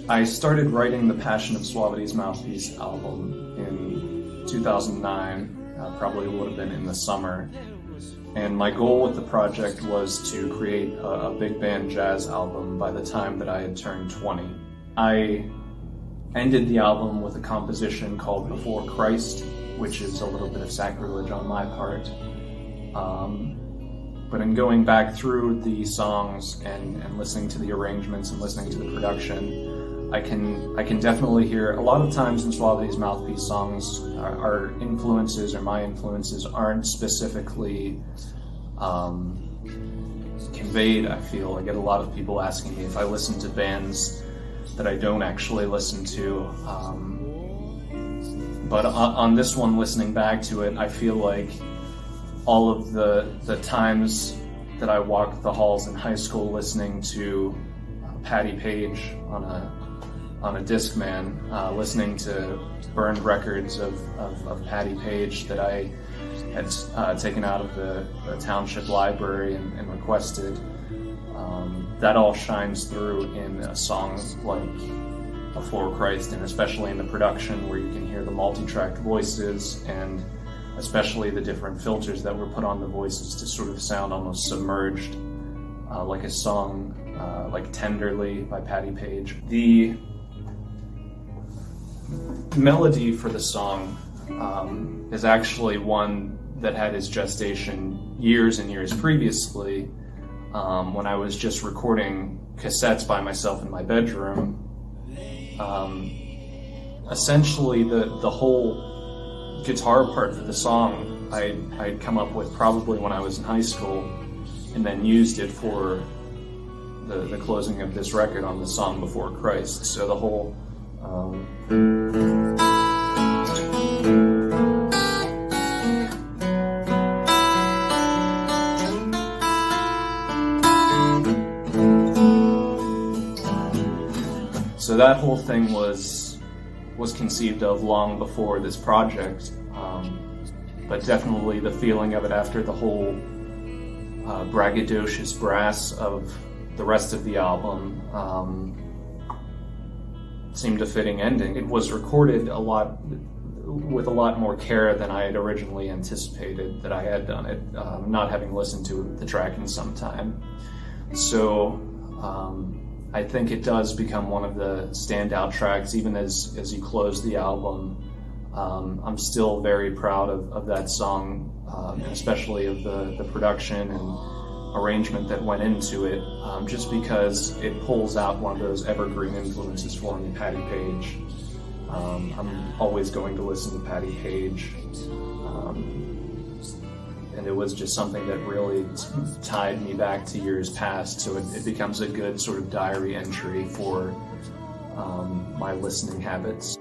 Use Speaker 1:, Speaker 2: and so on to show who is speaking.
Speaker 1: I started writing the Passion of Suavity's Mouthpiece album in 2009, probably would have been in the summer. And my goal with the project was to create a big band jazz album by the time that I had turned 20. I ended the album with a composition called Before Christ, which is a little bit of sacrilege on my part. But in going back through the songs and listening to the arrangements and listening to the production, I can definitely hear a lot of times in Suavity's Mouthpiece songs, our influences or my influences aren't specifically conveyed. I feel I get a lot of people asking me if I listen to bands that I don't actually listen to. But on this one, listening back to it, I feel like all of the times that I walked the halls in high school listening to Patti Page on a Discman, listening to burned records of Patti Page that I had taken out of the township library and requested. That all shines through in a song like Before Christ, and especially in the production where you can hear the multi-tracked voices and especially the different filters that were put on the voices to sort of sound almost submerged, like a song like Tenderly by Patti Page. The melody for the song is actually one that had its gestation years and years previously, when I was just recording cassettes by myself in my bedroom. Essentially the whole guitar part for the song I'd come up with probably when I was in high school, and then used it for the closing of this record on the song Before Christ. So the whole so that whole thing was conceived of long before this project, but definitely the feeling of it after the whole braggadocious brass of the rest of the album seemed a fitting ending. It was recorded with a lot more care than I had originally anticipated that I had done it, not having listened to the track in some time. So I think it does become one of the standout tracks, even as you close the album. I'm still very proud of that song, especially of the production and arrangement that went into it, just because it pulls out one of those evergreen influences for me, Patti Page. I'm always going to listen to Patti Page. And it was just something that really tied me back to years past, so it becomes a good sort of diary entry for my listening habits.